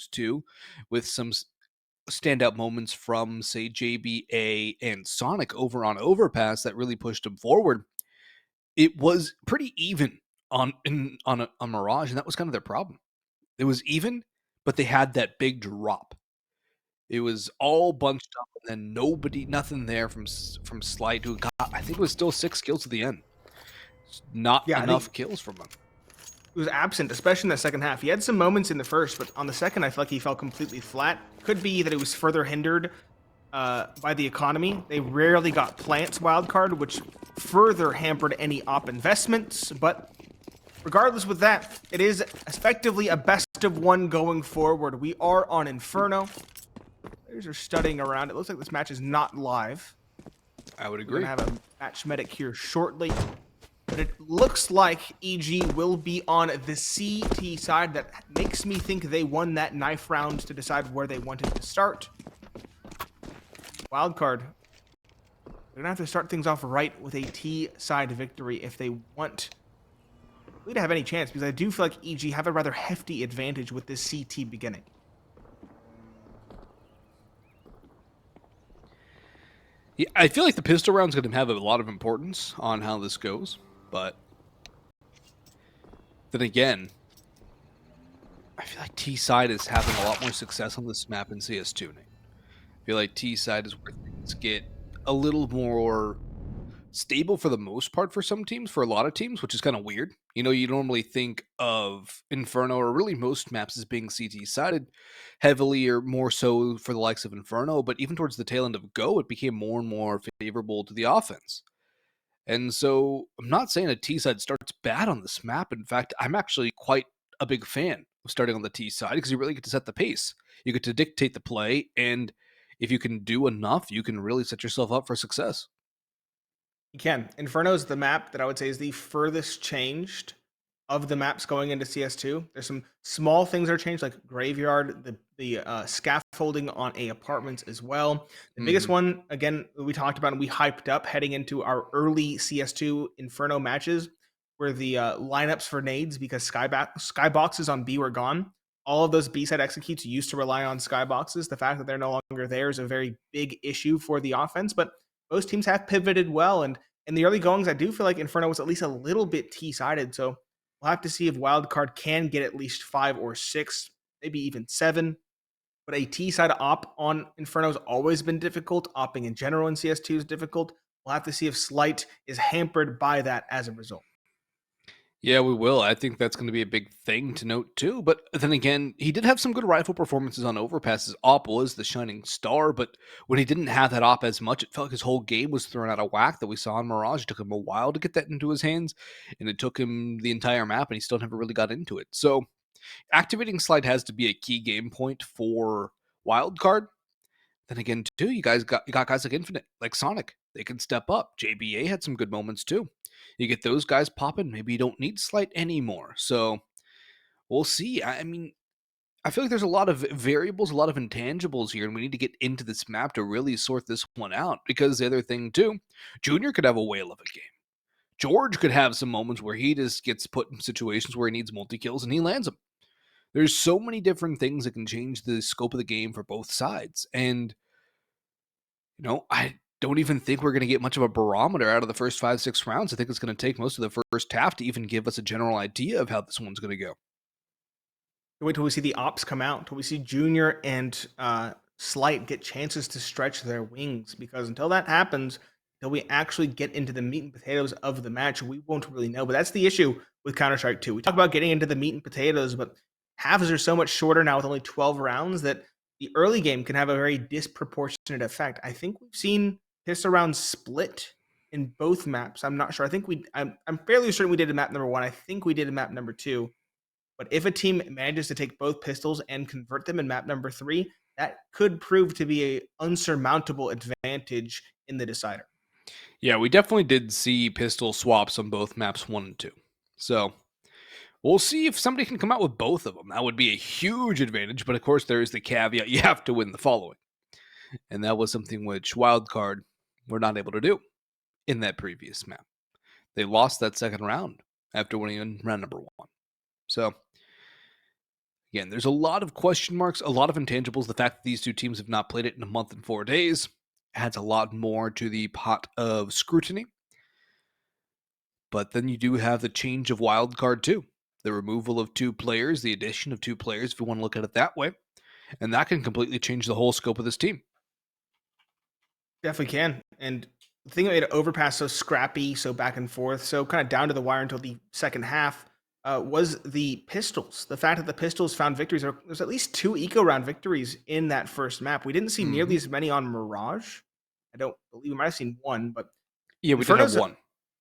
too, with some standout moments from, say, JBA and Sonic over on Overpass that really pushed them forward. It was pretty even on Mirage, and that was kind of their problem. It was even, but they had that big drop. It was all bunched up, and then nothing there from Slight, who got, I think it was still 6 kills to the end. Not Yeah, I think enough kills from him. he was absent, especially in the second half. He had some moments in the first, but on the second, I feel like he fell completely flat. Could be that it was further hindered by the economy. They rarely got plants wildcard, which further hampered any op investments. But regardless with that, it is effectively a best of one going forward. We are on Inferno. Players are studying around. It looks like this match is not live. I would We're agree. going to have a match medic here shortly. But it looks like EG will be on the CT side. That makes me think they won that knife round to decide where they wanted to start. Wildcard. They're going to have to start things off right with a T side victory if they want to have any chance, because I do feel like EG have a rather hefty advantage with this CT beginning. Yeah, I feel like the pistol round is going to have a lot of importance on how this goes, but then again, I feel like T-side is having a lot more success on this map in CS2 now. I feel like T-side is where things get a little more stable for the most part for some teams, for a lot of teams, which is kind of weird. You know, you normally think of Inferno, or really most maps, as being CT-sided heavily, or more so for the likes of Inferno, but even towards the tail end of Go, it became more and more favorable to the offense. And so I'm not saying a T side starts bad on this map. In fact, I'm actually quite a big fan of starting on the T side, because you really get to set the pace. You get to dictate the play, and if you can do enough, you can really set yourself up for success. You can. Inferno is the map that I would say is the furthest changed of the maps going into CS2. There's some small things that are changed, like Graveyard, the scaffolding on A apartments as well. The biggest one, again, we talked about and we hyped up heading into our early CS2 Inferno matches, were the lineups for nades, because skyboxes on B were gone. All of those B-side executes used to rely on skyboxes. The fact that they're no longer there is a very big issue for the offense, but most teams have pivoted well. And in the early goings, I do feel like Inferno was at least a little bit T-sided. So we'll have to see if Wildcard can get at least 5 or 6, maybe even 7. But a T-side op on Inferno has always been difficult. Opping in general in CS2 is difficult. We'll have to see if Slight is hampered by that as a result. Yeah, we will. I think that's going to be a big thing to note too. But then again, he did have some good rifle performances on Overpass. His op was the shining star, but when he didn't have that op as much, it felt like his whole game was thrown out of whack that we saw in Mirage. It took him a while to get that into his hands, and it took him the entire map, and he still never really got into it. So activating Slide has to be a key game point for Wildcard. Then again, too, you got guys like Infinite, like Sonic. They can step up. JBA had some good moments too. You get those guys popping, maybe you don't need Slight anymore. So we'll see. I mean, I feel like there's a lot of variables, a lot of intangibles here, and we need to get into this map to really sort this one out. Because the other thing too, Junior could have a whale of a game. jeorge could have some moments where he just gets put in situations where he needs multi-kills and he lands them. There's so many different things that can change the scope of the game for both sides. And I don't even think we're going to get much of a barometer out of the first 5, 6 rounds. I think it's going to take most of the first half to even give us a general idea of how this one's going to go. Wait till we see the ops come out, till we see Junior and Slight get chances to stretch their wings, because until that happens, until we actually get into the meat and potatoes of the match, we won't really know. But that's the issue with Counter-Strike 2. We talk about getting into the meat and potatoes, but halves are so much shorter now with only 12 rounds that the early game can have a very disproportionate effect. I think we've seen pistol rounds split in both maps. I'm not sure. I'm fairly certain we did a map number 1. I think we did a map number 2. But if a team manages to take both pistols and convert them in map number 3, that could prove to be an unsurmountable advantage in the decider. Yeah, we definitely did see pistol swaps on both maps 1 and 2. So we'll see if somebody can come out with both of them. That would be a huge advantage, but of course there is the caveat, you have to win the following. And that was something which Wildcard were not able to do in that previous map. They lost that second round after winning in round number 1. So Again, there's a lot of question marks, a lot of intangibles. The fact that these two teams have not played it in a month and 4 days adds a lot more to the pot of scrutiny. But then you do have the change of Wildcard too. The removal of two players, the addition of two players, if you want to look at it that way. And that can completely change the whole scope of this team. Definitely can. And the thing that made Overpass so scrappy, so back and forth, so kind of down to the wire until the second half was the Pistols. The fact that the Pistols found victories. There's at least 2 eco round victories in that first map. We didn't see nearly as many on Mirage. I don't believe we might have seen one, but Yeah, we did have one.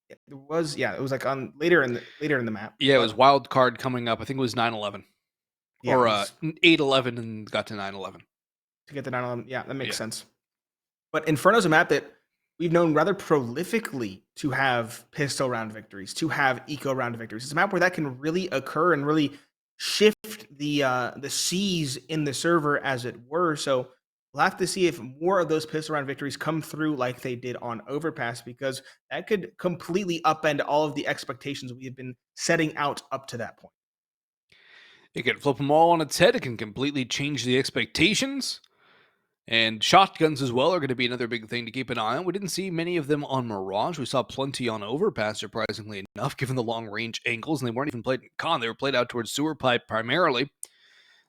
It was like on later in the map. Yeah, it was Wildcard coming up. I think it was 9/11. Yeah, Or 8/11 and got to 9/11. To get the 9/11. Yeah, that makes sense. But Inferno's a map that we've known rather prolifically to have pistol round victories, to have eco round victories. It's a map where that can really occur and really shift the seas in the server, as it were. So we'll have to see if more of those pistol round victories come through like they did on Overpass, because that could completely upend all of the expectations we have been setting out up to that point. It can flip them all on its head. It can completely change the expectations. And shotguns as well are going to be another big thing to keep an eye on. We didn't see many of them on Mirage. We saw plenty on Overpass, surprisingly enough, given the long-range angles, and they weren't even played in Con. They were played out towards Sewer Pipe primarily.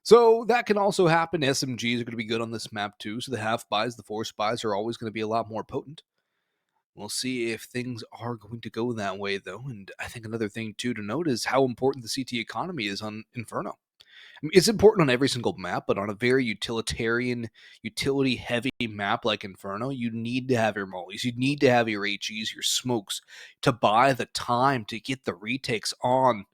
So that can also happen. SMGs are going to be good on this map too, so the half-buys, the force-buys are always going to be a lot more potent. We'll see if things are going to go that way, though. And I think another thing, too, to note is how important the CT economy is on Inferno. I mean, it's important on every single map, but on a very utilitarian, utility-heavy map like Inferno, you need to have your mollies, you need to have your HEs, your smokes, to buy the time to get the retakes on.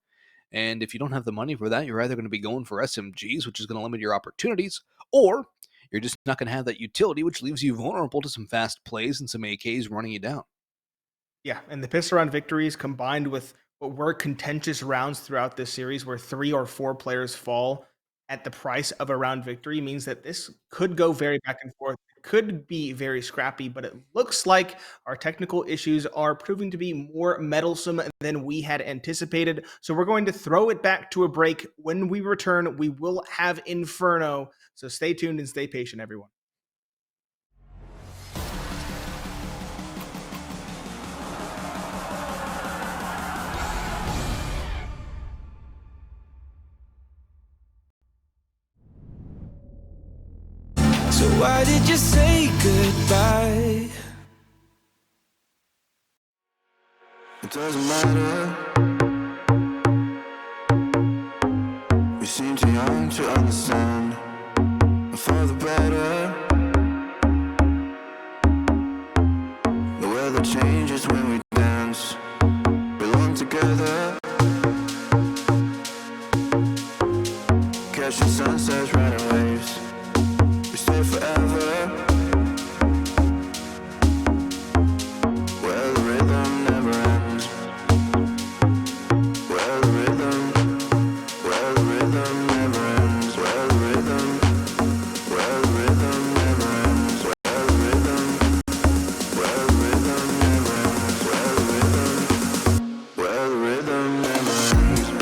And if you don't have the money for that, you're either going to be going for SMGs, which is going to limit your opportunities, or you're just not going to have that utility, which leaves you vulnerable to some fast plays and some AKs running you down. Yeah, and the pistol round victories combined with what were contentious rounds throughout this series where 3 or 4 players fall at the price of a round victory means that this could go very back and forth. It could be very scrappy, but it looks like our technical issues are proving to be more meddlesome than we had anticipated. So we're going to throw it back to a break. When we return, we will have Inferno. So stay tuned and stay patient, everyone. So why did you say goodbye? It doesn't matter. We seem too young to understand. For the better. The weather changes when we dance. Belong together. Catching sunsets, riding waves. We stay forever. Where the rhythm never ends. Where the rhythm never ends. Where the rhythm never ends. Where the rhythm never ends. Where the rhythm never ends. Where the rhythm never ends. Where the rhythm never ends. Where the rhythm never ends.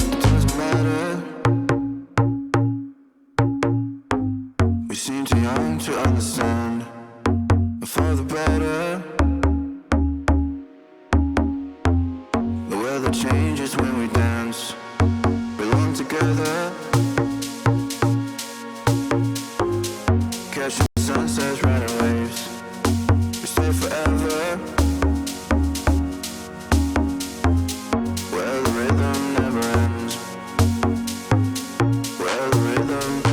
It doesn't matter. We seem too young to understand. For the better. The weather changes when we dance. Belong together. together. Catching sunsets, riding waves. We stay forever. Where the rhythm never ends. Where the rhythm.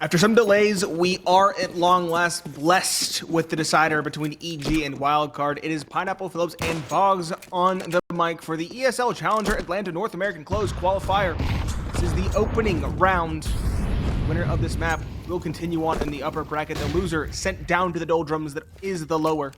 After some delays, we are at long last blessed with the decider between EG and Wildcard. It is Pineapple Phillips and Boggs on the mic for the ESL Challenger Atlanta North American Closed Qualifier. This is the opening round. Winner of this map will continue on in the upper bracket. The loser sent down to the doldrums that is the lower.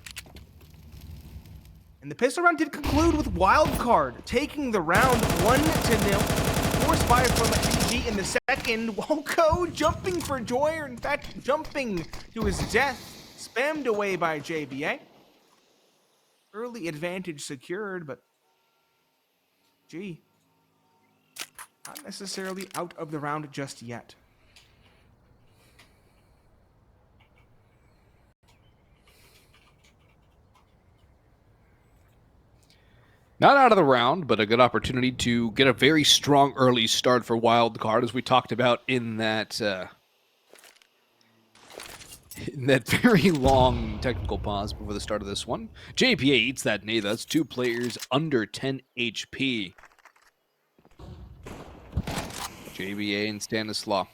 And the pistol round did conclude with Wildcard taking the round 1-0. Force fire from EG in the second. Walco jumping for joy, or in fact, jumping to his death. Spammed away by JBA. Early advantage secured, but not necessarily out of the round just yet. Not out of the round, but a good opportunity to get a very strong early start for Wildcard, as we talked about in that very long technical pause before the start of this one. JPA eats that nade. That's 2 players under 10 HP. JBA and Stanislaw.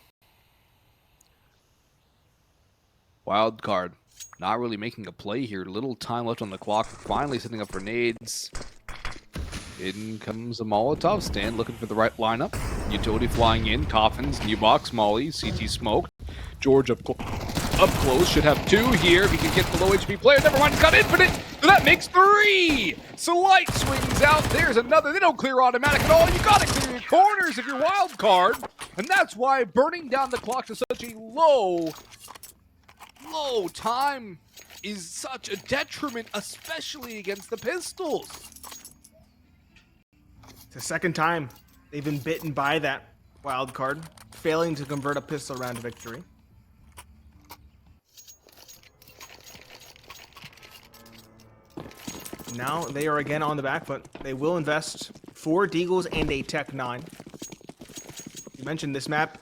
Wildcard not really making a play here. Little time left on the clock. Finally setting up for nades. In comes a Molotov stand, looking for the right lineup. Utility flying in, Coffins, new box, Molly, CT smoke. George up close, should have 2 here if he can get the low HP player. Never mind, got infinite, so that makes 3! Slight swings out, there's another. They don't clear automatic at all. You gotta clear your corners if you're Wildcard. And that's why burning down the clock to such a low time is such a detriment, especially against the pistols. The second time they've been bitten by that Wildcard, failing to convert a pistol round victory. Now they are again on the back foot. They will invest 4 Deagles and a Tech 9. You mentioned this map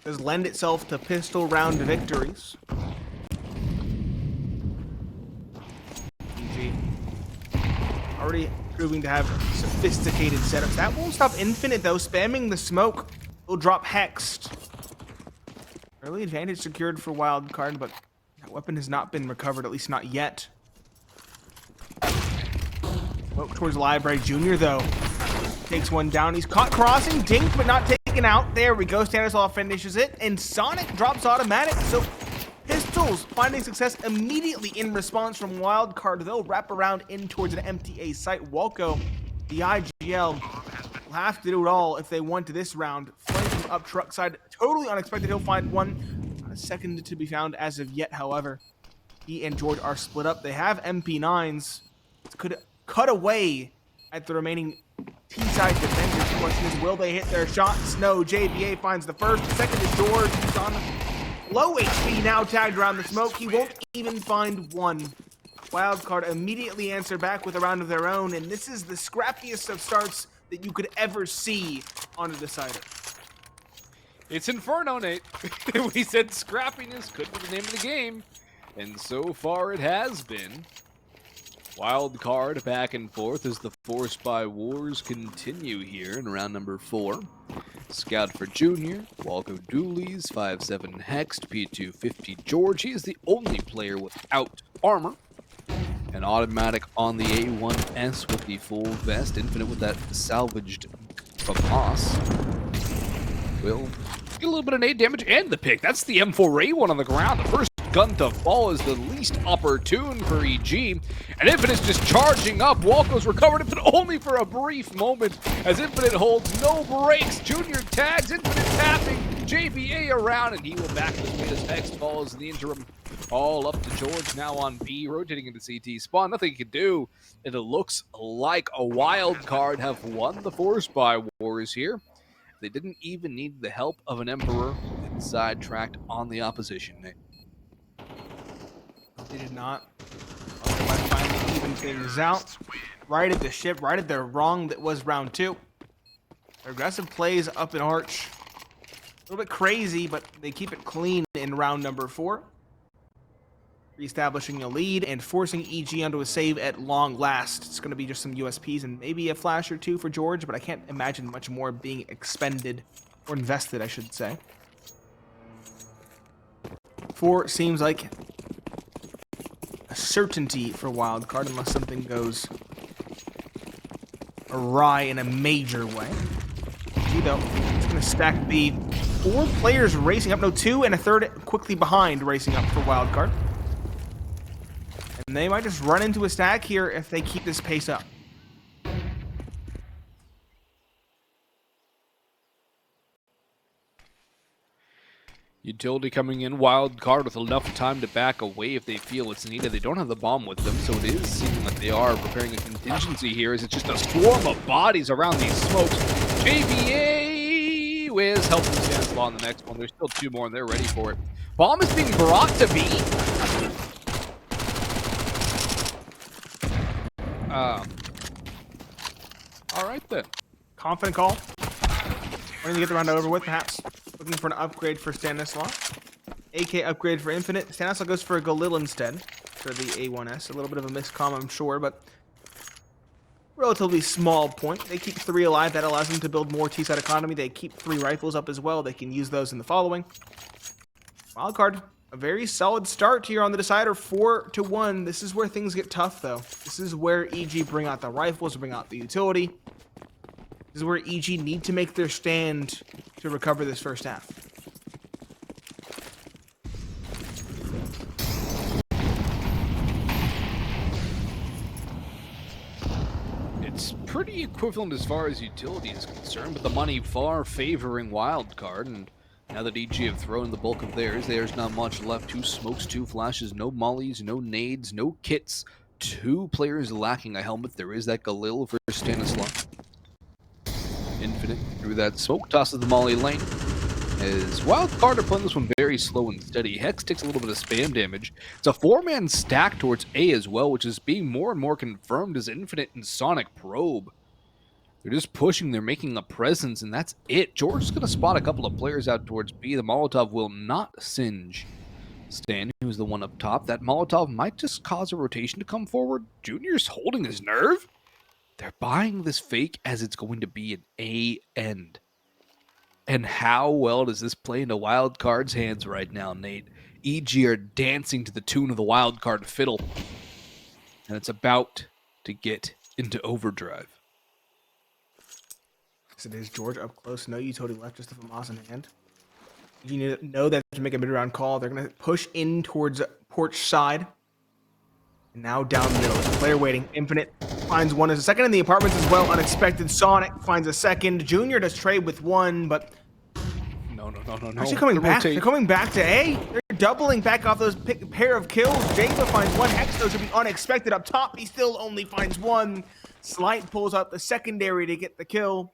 does lend itself to pistol round victories. EG already proving to have sophisticated setups. That won't stop Infinite though, spamming the smoke. Will drop Hexed. Early advantage secured for Wildcard, but that weapon has not been recovered, at least not yet. Smoke towards Library Jr. though. Takes one down. He's caught crossing, dinked but not taken out. There we go. Stanislaw finishes it, and Sonic drops automatic. So Pistols finding success immediately in response from Wildcard. They'll wrap around in towards an MTA site. Walco, the IGL, will have to do it all if they want to this round. Flanking up truck side, totally unexpected. He'll find one. Not a second to be found as of yet, however. He and George are split up. They have MP9s. Could cut away at the remaining T-side defenders. The question is, will they hit their shots? No, JBA finds the first. The second is George. He's on low HP now, tagged around the smoke. He won't even find one. Wildcard immediately answer back with a round of their own, and this is the scrappiest of starts that you could ever see on a decider. It's Inferno, Nate. We said scrappiness could be the name of the game, and so far it has been. Wildcard back and forth as the Force by Wars continue here in round number 4. Scout for Junior, Walco Doolies, 5-7 Hexed, P250 George. He is the only player without armor. An automatic on the A1S with the full vest. Infinite with that salvaged from Haas. Will get a little bit of nade damage and the pick. That's the M4A1 on the ground. The first gun to fall is the least opportune for EG. And Infinite's just charging up. Walco's recovered it, but only for a brief moment as Infinite holds no brakes. Junior tags, Infinite tapping JBA around, and he will back this way as Hex falls in the interim. All up to George now on B, rotating into CT spawn. Nothing he can do. And it looks like a Wildcard have won the Force by Wars here. They didn't even need the help of an Emperor. sidetracked on the opposition, Nate. They did not. They might finally even things out. Right at the ship, right at the wrong that was round 2. Aggressive plays up in Arch. A little bit crazy, but they keep it clean in round number 4. Reestablishing a lead and forcing EG onto a save at long last. It's going to be just some USPs and maybe a flash or 2 for George, but I can't imagine much more being expended, or invested, I should say. 4 seems like a certainty for Wildcard unless something goes awry in a major way. Gee, though, it's going to stack the 4 players racing up. No, 2 and a third quickly behind racing up for Wildcard. And they might just run into a stack here if they keep this pace up. Utility coming in, Wildcard with enough time to back away if they feel it's needed. They don't have the bomb with them, so it is seeming like they are preparing a contingency here as it's just a swarm of bodies around these smokes. JVA Wiz helping Stanislaw on the next one. There's still 2 more and they're ready for it. Bomb is being brought to B. All right then. Confident call. Wanting to get the round over with, perhaps. Looking for an upgrade for Stanislaw. AK upgrade for Infinite. Stanislaw goes for a Galil instead for the A1S. A little bit of a miscomm, I'm sure, but relatively small point. They keep 3 alive. That allows them to build more T-side economy. They keep 3 rifles up as well. They can use those in the following. Wildcard, a very solid start here on the decider, 4-1. This is where things get tough, though. This is where EG bring out the rifles, bring out the utility. This is where EG need to make their stand to recover this first half. It's pretty equivalent as far as utility is concerned, but the money far favoring Wildcard, and now that EG have thrown the bulk of theirs, there's not much left. 2 smokes, 2 flashes, no mollies, no nades, no kits. 2 players lacking a helmet. There is that Galil for Stanislaw. Infinite through that smoke, tosses the molly lane. As Wildcard are playing this one very slow and steady. Hex takes a little bit of spam damage. It's a 4-man stack towards A as well, which is being more and more confirmed as Infinite and Sonic probe. They're just pushing, they're making a presence, and that's it. George is going to spot a couple of players out towards B. The Molotov will not singe Stan, who's the one up top. That Molotov might just cause a rotation to come forward. Junior's holding his nerve. They're buying this fake as it's going to be an A end. And how well does this play into Wildcard's hands right now, Nate? EG are dancing to the tune of the Wildcard fiddle. And it's about to get into overdrive. So there's George up close. No utility left, just a FAMAS in hand. You know that to make a mid-round call. They're going to push in towards porch side. And now down the middle. There's a player waiting. Infinite finds one as a second in the apartments as well. Unexpected. Sonic finds a second. Junior does trade with 1, but No. actually coming back. They're coming back to A. They're doubling back off those pair of kills. Java finds 1. Hex, though, should be unexpected up top. He still only finds 1. Slight pulls out the secondary to get the kill.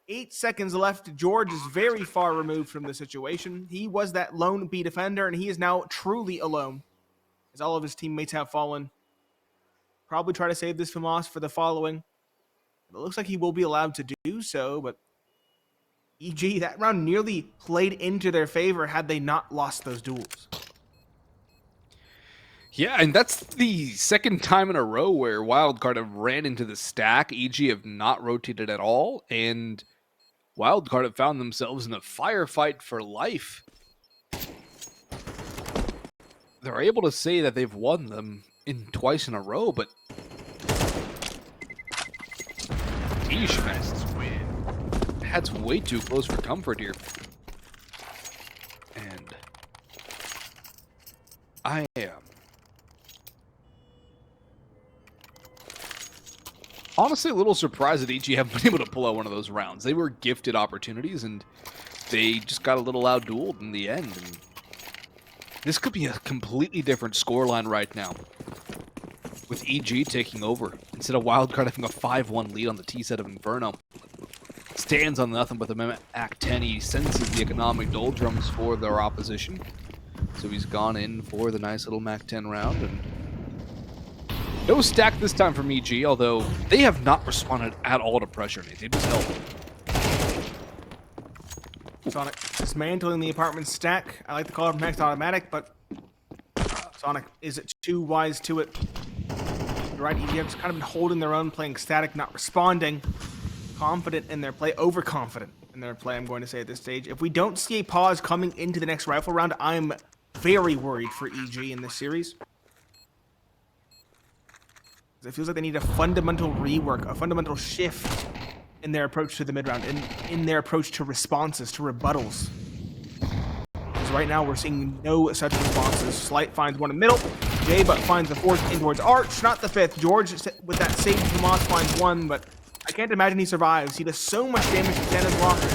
8 seconds left. George is very far removed from the situation. He was that lone B defender, and he is now truly alone, as all of his teammates have fallen. Probably try to save this FAMAS for the following. It looks like he will be allowed to do so, but EG, that round nearly played into their favor had they not lost those duels. Yeah, and that's the second time in a row where Wildcard have ran into the stack. EG have not rotated at all, and Wildcard have found themselves in a firefight for life. They're able to say that they've won them twice in a row, but Yeesh, man. That's way too close for comfort here. And I am honestly a little surprised that EG haven't been able to pull out one of those rounds. They were gifted opportunities, and they just got a little outdueled in the end. And this could be a completely different scoreline right now, with EG taking over instead of Wildcard having a 5-1 lead on the T set of Inferno. stands on nothing but the Mac 10. He senses the economic doldrums for their opposition. So he's gone in for the nice little Mac 10 round. And no stack this time from EG, although they have not responded at all to pressure. They just held. Sonic dismantling the apartment stack. I like to call it max automatic, but Sonic is too wise to it. You're right, EG's kind of been holding their own, playing static, not responding. Confident in their play, overconfident in their play, I'm going to say at this stage. If we don't see a pause coming into the next rifle round, I'm very worried for EG in this series. It feels like they need a fundamental rework, a fundamental shift in their approach to the mid-round, in their approach to responses, to rebuttals. Because right now we're seeing no such responses. Slight finds one in the middle. J-But finds the fourth in towards Arch, not the fifth. Jeorge, with that save from Moss, finds one, but I can't imagine he survives. He does so much damage to Santa's Walker.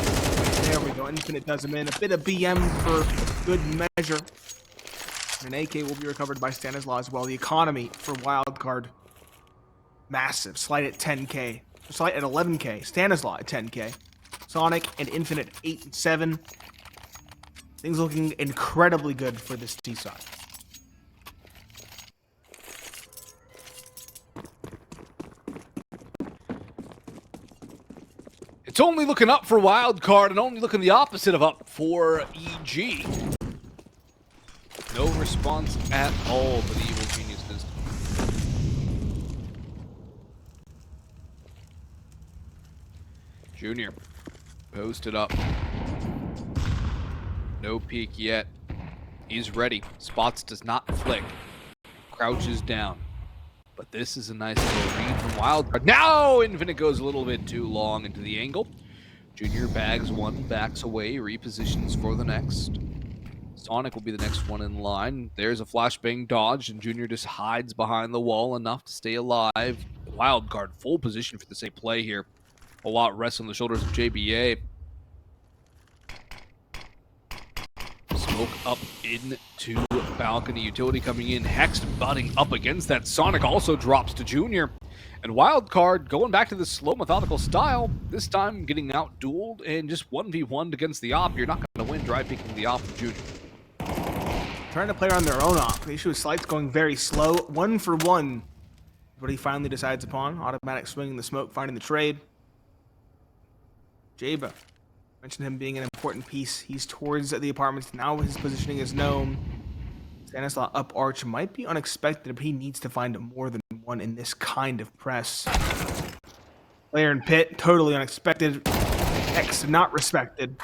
There we go. Infinite does him in. A bit of BM for good measure. And an AK will be recovered by Stanislaw as well. The economy for Wildcard, massive. Slight at 10k. Slight at 11k. Stanislaw at 10k. Sonic and Infinite 8 and 7. Things looking incredibly good for this T side. It's only looking up for Wildcard and only looking the opposite of up for EG. No response at all for the Evil Geniuses. Junior posted up. No peek yet. He's ready. Spots does not flick. Crouches down. But this is a nice little read from Wildcard. Now Infinite goes a little bit too long into the angle. Junior bags one, backs away, repositions for the next. Sonic will be the next one in line. There's a flashbang dodge, and Junior just hides behind the wall enough to stay alive. Wildcard full position for the same play here. A lot rests on the shoulders of JBA. Smoke up into balcony. Utility coming in. Hex butting up against that. Sonic also drops to Junior. And Wildcard going back to the slow, methodical style. This time getting out-dueled and just 1v1 against the op. You're not going to win dry picking the op with Junior. Trying to play around their own op. The issue is Slight's going very slow. 1 for 1. What he finally decides upon. Automatic swing in the smoke, finding the trade. Jaba. Mentioned him being an important piece. He's towards the apartments. Now his positioning is known. Stanislaw up Arch might be unexpected, but he needs to find more than one in this kind of press. Player in pit, totally unexpected. X not respected.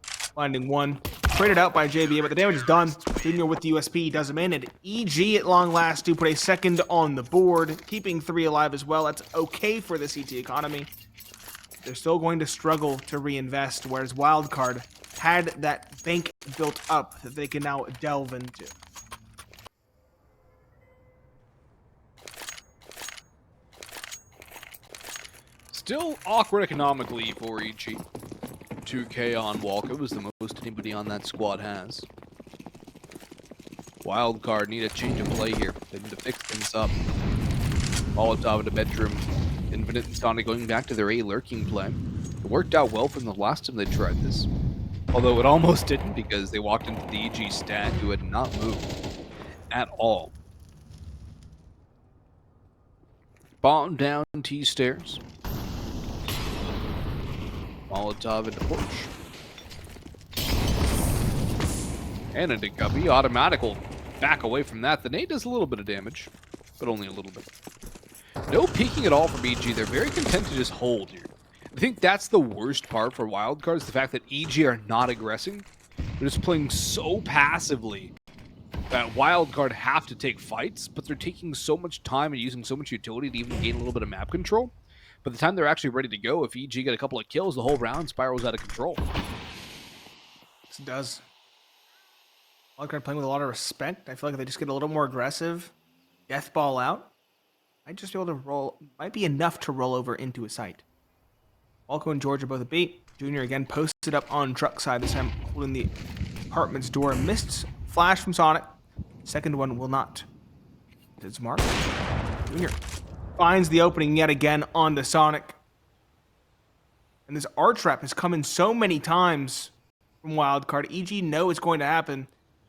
Finding one. Traded out by JBA, but the damage is done. Junior with the USP does him in, and EG at long last do put a second on the board, keeping 3 alive as well. That's okay for the CT economy. They're still going to struggle to reinvest, whereas Wildcard had that bank built up that they can now delve into. Still awkward economically for EG. 2k on Walker was the most anybody on that squad has. Wildcard need a change of play here. They need to fix things up. Molotov in the bedroom. Infinite and Sonic going back to their A lurking play. It worked out well from the last time they tried this. Although it almost didn't because they walked into the EG stat who had not moved at all. Bomb down T stairs. Molotov into porch. And into Guppy. Automatic will back away from that. The nade does a little bit of damage, but only a little bit. No peeking at all from EG. They're very content to just hold here. I think that's the worst part for Wildcard is the fact that EG are not aggressing. They're just playing so passively that Wildcard have to take fights, but they're taking so much time and using so much utility to even gain a little bit of map control. By the time they're actually ready to go, if EG get a couple of kills, the whole round spirals out of control. Yes, it does. Wildcard playing with a lot of respect. I feel like if they just get a little more aggressive, death ball out, might just be able to roll, might be enough to roll over into a site. Walco and Jeorge are both a beat. Junior again posted up on truck side, this time holding the apartment's door. Missed flash from Sonic. Second one will not. It's Mark. Junior finds the opening yet again on the Sonic. And this arch trap has come in so many times from Wildcard. EG know it's going to happen.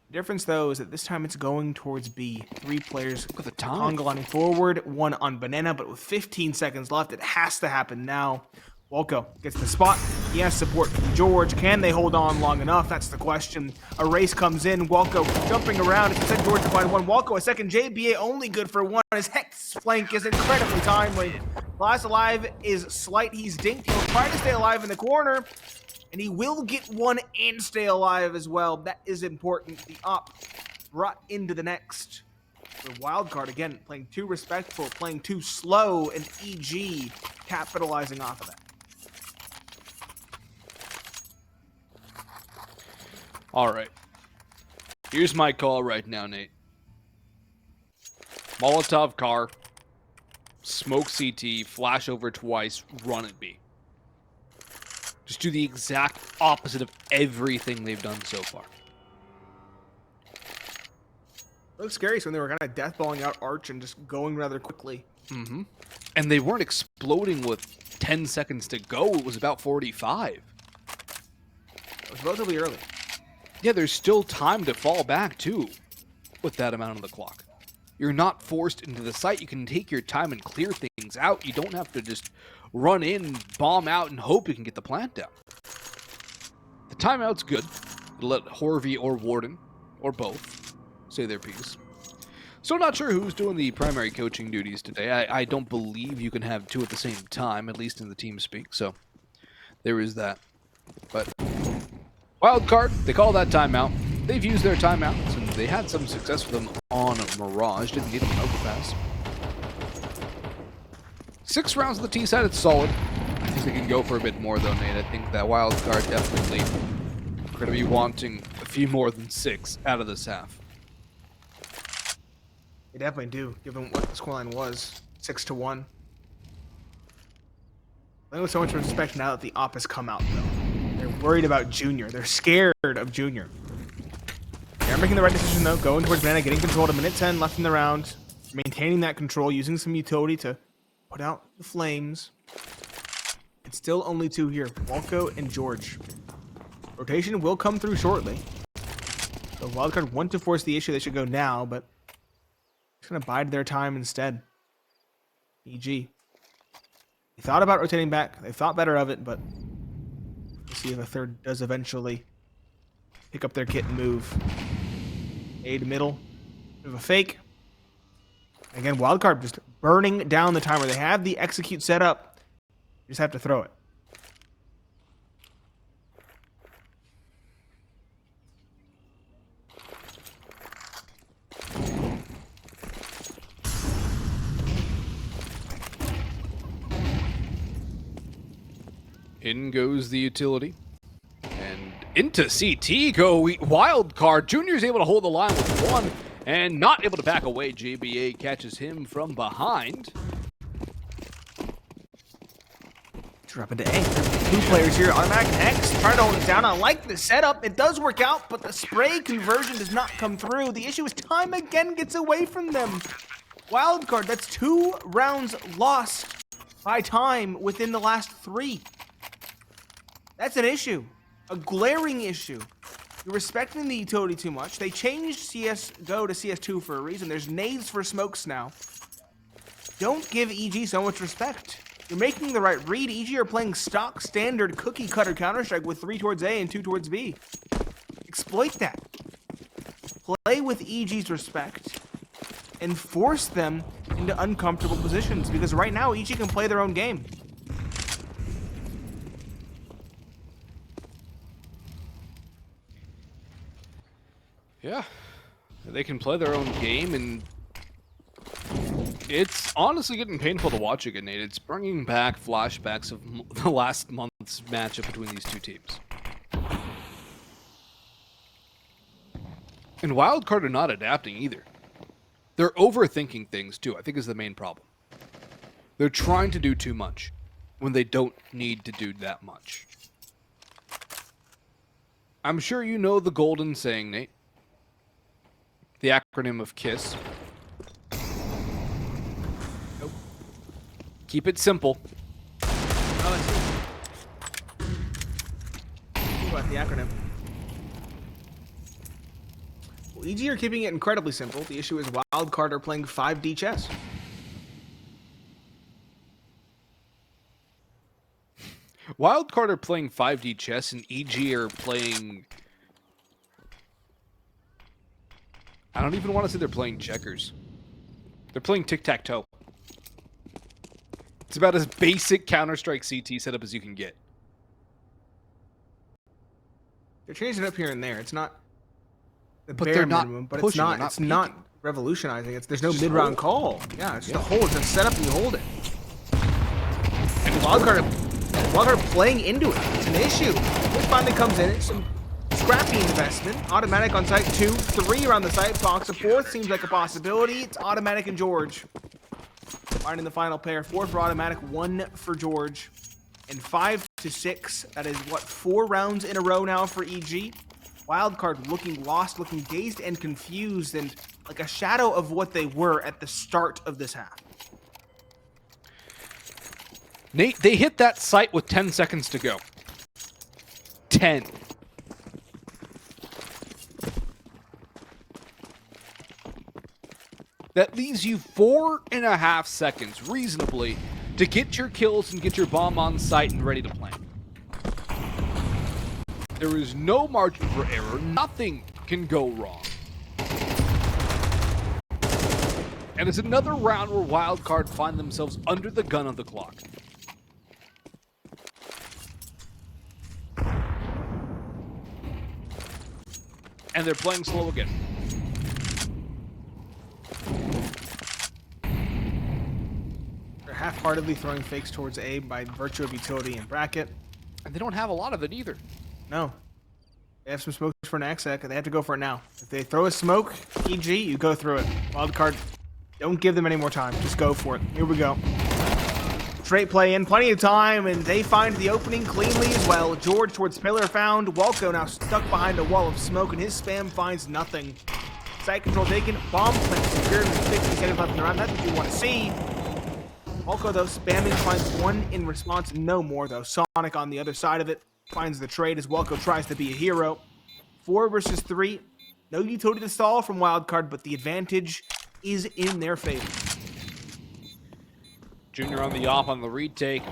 The difference, though, is that this time it's going towards B. 3 players Look at the time. Conga lining forward, 1 on Banana, but with 15 seconds left, it has to happen now. Walco gets the spot. He has support from jeorge. Can they hold on long enough? That's the question. A race comes in. Walco jumping around. It's sent jeorge to find 1. Walco a second. JBA only good for 1. His Hex flank is incredibly timely. Last alive is Slight. He's dinked. He'll try to stay alive in the corner. And he will get 1 and stay alive as well. That is important. The op brought into the next. The Wildcard, again, playing too respectful, playing too slow, and EG capitalizing off of that. All right. Here's my call right now, Nate. Molotov car, smoke CT, flash over twice, run at B. Just do the exact opposite of everything they've done so far. It looks scary when they were kind of deathballing out Arch and just going rather quickly. Mm-hmm. And they weren't exploding with 10 seconds to go. It was about 45. It was relatively early. Yeah, there's still time to fall back, too, with that amount on the clock. You're not forced into the site. You can take your time and clear things out. You don't have to just run in, bomb out, and hope you can get the plant down. The timeout's good. Let Horvey or Warden, or both, say their piece. So not sure who's doing the primary coaching duties today. I don't believe you can have 2 at the same time, at least in the team speak, so there is that. But Wildcard, they call that timeout. They've used their timeouts, and they had some success with them on Mirage. Didn't get an overpass. 6 rounds of the T side, it's solid. I think they can go for a bit more, though, Nate. I think that Wildcard definitely are going to be wanting a few more than 6 out of this half. They definitely do, given what the scoreline was. 6-1. I think with so much respect now that the op has come out, though. They're worried about Junior. They're scared of Junior. They're making the right decision, though. Going towards Banana, getting control at a minute 10 left in the round. Maintaining that control, using some utility to put out the flames. It's still only 2 here. Walco and jeorge. Rotation will come through shortly. The Wildcard want to force the issue. They should go now, but it's going to bide their time instead. EG. They thought about rotating back. They thought better of it, but we'll see if a third does eventually pick up their kit and move. A to middle. Bit of a fake. Again, Wildcard just burning down the timer. They have the execute set up. You just have to throw it. In goes the utility. And into CT go Wildcard. Junior's able to hold the line with 1 and not able to back away. JBA catches him from behind. Drop into A. 2 players here. Automatic X trying to hold it down. I like the setup. It does work out, but the spray conversion does not come through. The issue is time again gets away from them. Wildcard, that's 2 rounds lost by time within the last 3. That's an issue. A glaring issue. You're respecting the utility too much. They changed CSGO to CS2 for a reason. There's nades for smokes now. Don't give EG so much respect. You're making the right read. EG are playing stock standard cookie cutter Counter-Strike with 3 towards A and 2 towards B. Exploit that. Play with EG's respect and force them into uncomfortable positions, because right now EG can play their own game. Yeah, they can play their own game, and it's honestly getting painful to watch again, Nate. It's bringing back flashbacks of the last month's matchup between these 2 teams. And Wildcard are not adapting either. They're overthinking things too, I think is the main problem. They're trying to do too much when they don't need to do that much. I'm sure you know the golden saying, Nate. The acronym of KISS. Nope. Keep it simple. Oh, about the acronym. Well, EG are keeping it incredibly simple. The issue is Wildcard are playing 5D chess. Wildcard are playing 5D chess, and EG are playing... I don't even want to say they're playing checkers. They're playing tic-tac-toe. It's about as basic Counter-Strike CT setup as you can get. They're changing it up here and there. It's not the But bare they're not minimum, but pushing, it's not revolutionizing. There's no just mid-round hold. call. Yeah, it's just a hold. It's a setup and you hold it. And Wildcard playing into it. It's an issue. This finally comes in. It's some scrappy investment. Automatic on site 2, 3 around the site box. A 4th seems like a possibility. It's automatic and George. Finding the final pair. 4 for automatic, 1 for George. And 5 to 6. That is, what, 4 rounds in a row now for EG? Wildcard looking lost, looking dazed and confused, and like a shadow of what they were at the start of this half. Nate, they hit that site with 10 seconds to go. 10. That leaves you 4.5 seconds, reasonably, to get your kills and get your bomb on site and ready to plant. There is no margin for error. Nothing can go wrong. And it's another round where Wildcard find themselves under the gun of the clock. And they're playing slow again. They're half-heartedly throwing fakes towards A by virtue of utility and bracket. And they don't have a lot of it either. No. They have some smokes for an exec, and they have to go for it now. If they throw a smoke, EG, you go through it. Wildcard, don't give them any more time. Just go for it. Here we go. Straight play in, plenty of time, and they find the opening cleanly as well. George towards pillar found. Walco now stuck behind a wall of smoke, and his spam finds nothing. Site control taken. Bomb plant secured with 50 seconds left in the round. That's what you want to see. Walco, though, spamming finds 1 in response. No more, though. Sonic on the other side of it finds the trade as Walco tries to be a hero. 4 versus 3. No utility to stall from Wildcard, but the advantage is in their favor. Junior on the off on the retake.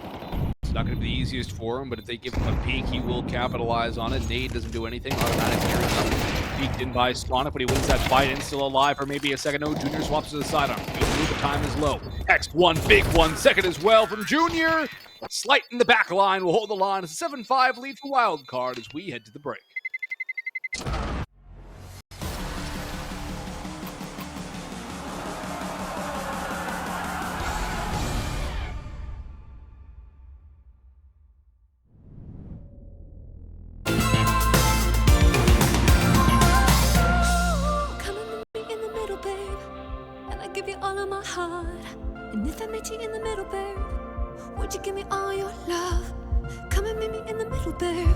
It's not going to be the easiest for him, but if they give him a peek, he will capitalize on it. Nade doesn't do anything. Automatic carries up. Peeked in by Sonic, but he wins that fight and still alive for maybe a second. No, Junior swaps to the sidearm. The time is low. X1, big 1 second as well from Junior. Slight in the back line will hold the line. It's a 7-5 lead for Wildcard as we head to the break. Give you all of my heart, and if I met you in the middle, babe, would you give me all your love? Come and meet me in the middle, babe,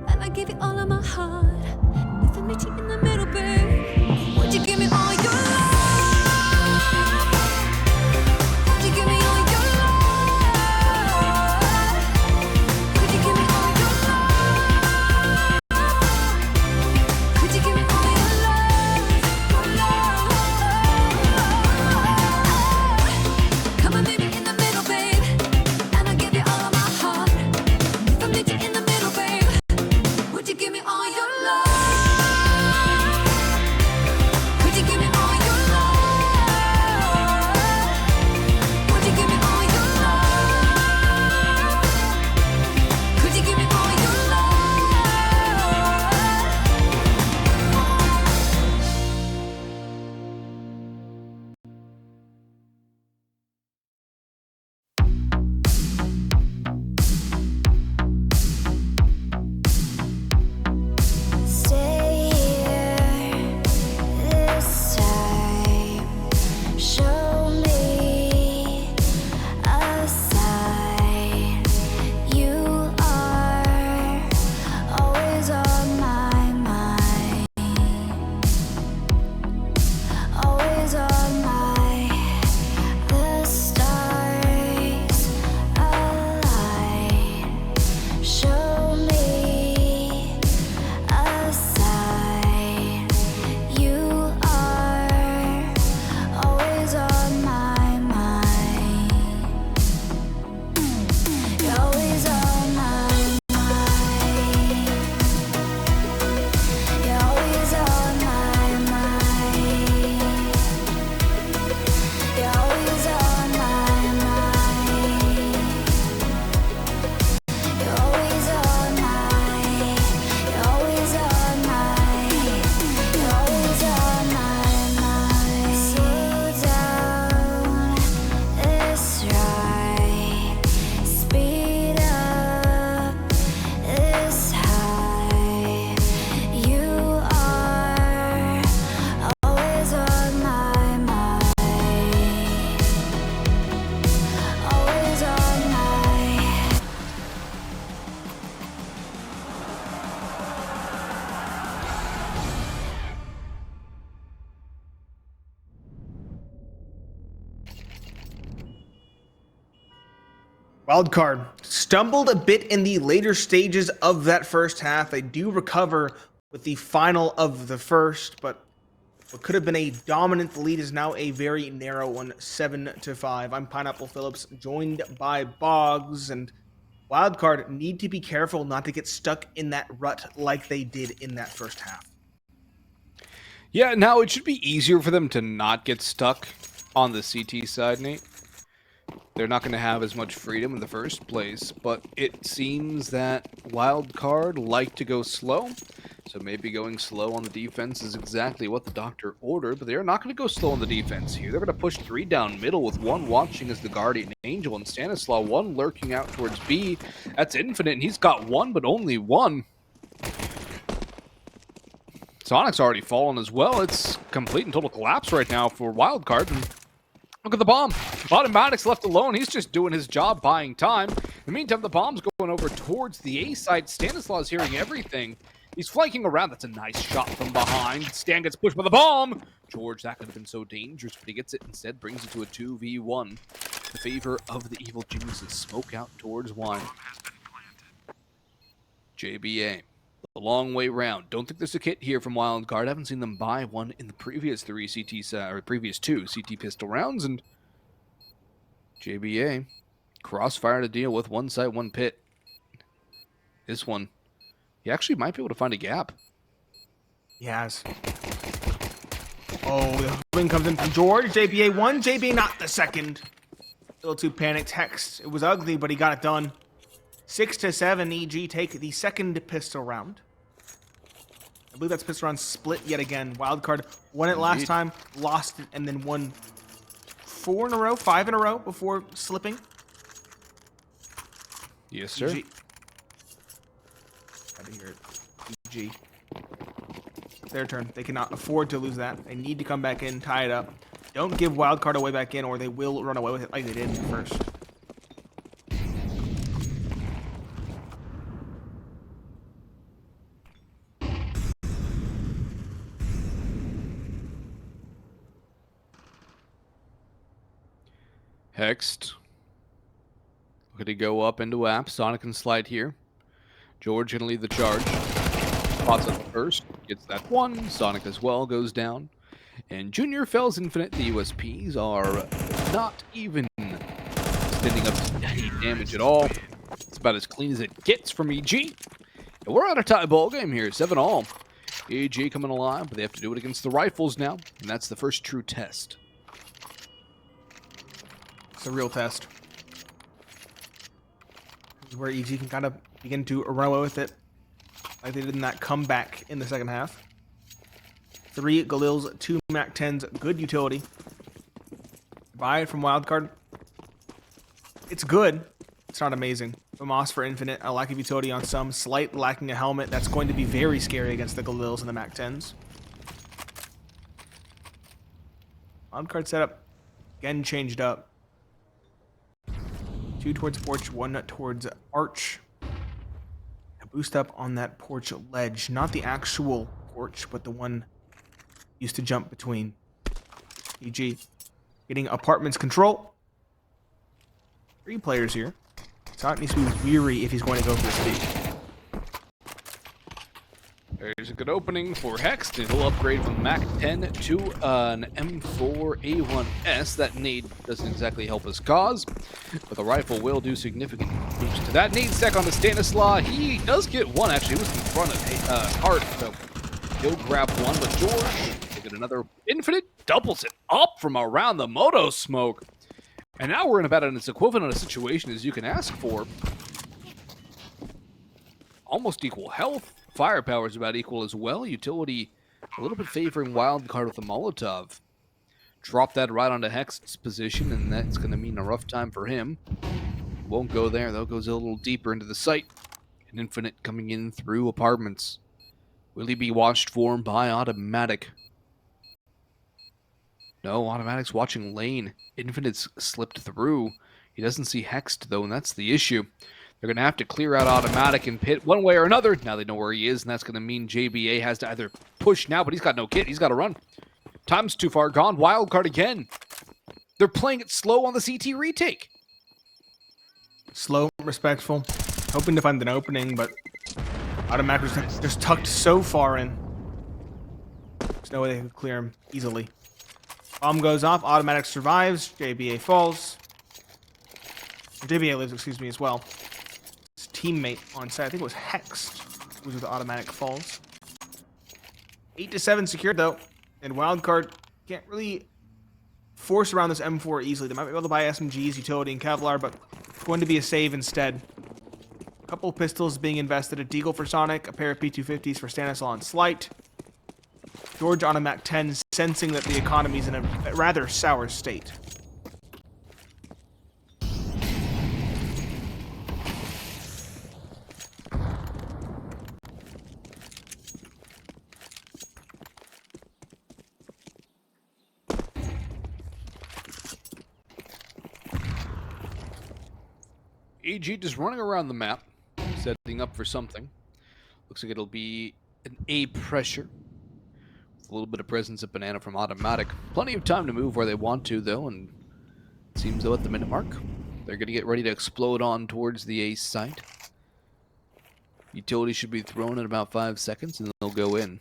and I give you all of my heart. And if I met you in the middle, babe, would you give me all your love? Would you give me all your love? Could you give me all your love? Could you give me all your love? Your love. Come and meet me in the middle, babe, and I'll give you all of my heart. If I meet you in the middle, babe, would you give me all your love? Wildcard stumbled a bit in the later stages of that first half. They do recover with the final of the first, but what could have been a dominant lead is now a very narrow one, 7-5. I'm Pineapple Phillips, joined by Boggs, and Wildcard need to be careful not to get stuck in that rut like they did in that first half. Yeah, now it should be easier for them to not get stuck on the CT side, Nate. They're not going to have as much freedom in the first place, but it seems that Wildcard like to go slow, so maybe going slow on the defense is exactly what the doctor ordered, but they're not going to go slow on the defense here. They're going to push 3 down middle with 1 watching as the Guardian Angel and Stanislaw, 1 lurking out towards B. That's Infinite, and he's got 1, but only 1. Sonic's already fallen as well. It's complete and total collapse right now for Wildcard. And look at the bomb. Automatic's left alone. He's just doing his job, buying time. In the meantime, the bomb's going over towards the A side. Stanislaw's hearing everything. He's flanking around. That's a nice shot from behind. Stan gets pushed by the bomb. Jeorge, that could have been so dangerous, but he gets it instead, brings it to a 2v1. The favor of the evil geniuses. Smoke out towards wine. JBA. A long way round. Don't think there's a kit here from Wildcard. I haven't seen them buy one in the previous 3 CT or previous 2 CT pistol rounds. And JBA, crossfire to deal with. 1 site, 1 pit. This one, he actually might be able to find a gap. He has. Oh, the wing comes in from Jeorge. JBA 1, JBA not the second. A little too panicked. Hex. It was ugly, but he got it done. 6-7, EG take the second pistol round. I believe that's pistol round split yet again. Wildcard won it last time, lost it, and then won 4 in a row, 5 in a row before slipping. Yes, sir. EG. Gotta hear it. EG. It's their turn. They cannot afford to lose that. They need to come back in, tie it up. Don't give Wildcard away back in, or they will run away with it like they did first. Hexed. Look at it go up into app. Sonic can slide here. Jeorge gonna lead the charge. Spots up first. Gets that 1. Sonic as well goes down. And Junior fells Infinite. The USPs are not even spending up any damage at all. It's about as clean as it gets from EG. And we're at a tie ball game here. 7-all. EG coming alive, but they have to do it against the rifles now. And that's the first true test. It's a real test. This is where EG can kind of begin to run away with it, like they did in that comeback in the second half. 3 Galils, 2 MAC-10s, good utility. Buy it from Wildcard. It's good. It's not amazing. Moss for Infinite, a lack of utility on some, slight lacking a helmet. That's going to be very scary against the Galils and the MAC-10s. Wildcard setup, again changed up. 2 towards porch, 1 towards arch. A boost up on that porch ledge. Not the actual porch, but the one used to jump between. EG getting apartments control. 3 players here. Sonic needs to be weary if he's going to go for the speed. There's a good opening for Hex. He'll upgrade from MAC-10 to an M4A1S. That nade doesn't exactly help his cause, but the rifle will do significant boost to that. Nade stack on the Stanislaw. He does get 1, actually. He was in front of Hart, so he'll grab 1, but Jeorge will get another. Infinite doubles it up from around the moto smoke. And now we're in about as equivalent a situation as you can ask for. Almost equal health. Firepower is about equal as well. Utility a little bit favoring Wildcard with a Molotov. Drop that right onto Hex's position, and that's going to mean a rough time for him. Won't go there, though. Goes a little deeper into the site. An Infinite coming in through apartments. Will he be watched for by Automatic? No, Automatic's watching lane. Infinite's slipped through. He doesn't see Hexed, though, and that's the issue. They're going to have to clear out Automatic and Pit one way or another. Now they know where he is, and that's going to mean JBA has to either push now, but he's got no kit. He's got to run. Time's too far gone. Wildcard again. They're playing it slow on the CT retake. slow, respectful, hoping to find an opening, but Automatic was just tucked so far in. There's no way they can clear him easily. Bomb goes off, Automatic survives, JBA falls. JBA lives, excuse me, as well. His teammate on site, I think it was Hex, who was with Automatic falls. 8-7 secured though, and Wildcard can't really force around this M4 easily. They might be able to buy SMGs, Utility, and Kevlar, but it's going to be a save instead. A couple of pistols being invested, a Deagle for Sonic, a pair of P250s for Stanislaw and Slight. jeorge on a Mac 10, sensing that the economy's in a rather sour state. EG just running around the map, setting up for something. Looks like it'll be an A pressure. With a little bit of presence of Banana from Automatic. Plenty of time to move where they want to, though, and it seems though at the minute mark, they're going to get ready to explode on towards the A site. Utility should be thrown in about 5 seconds, and then they'll go in.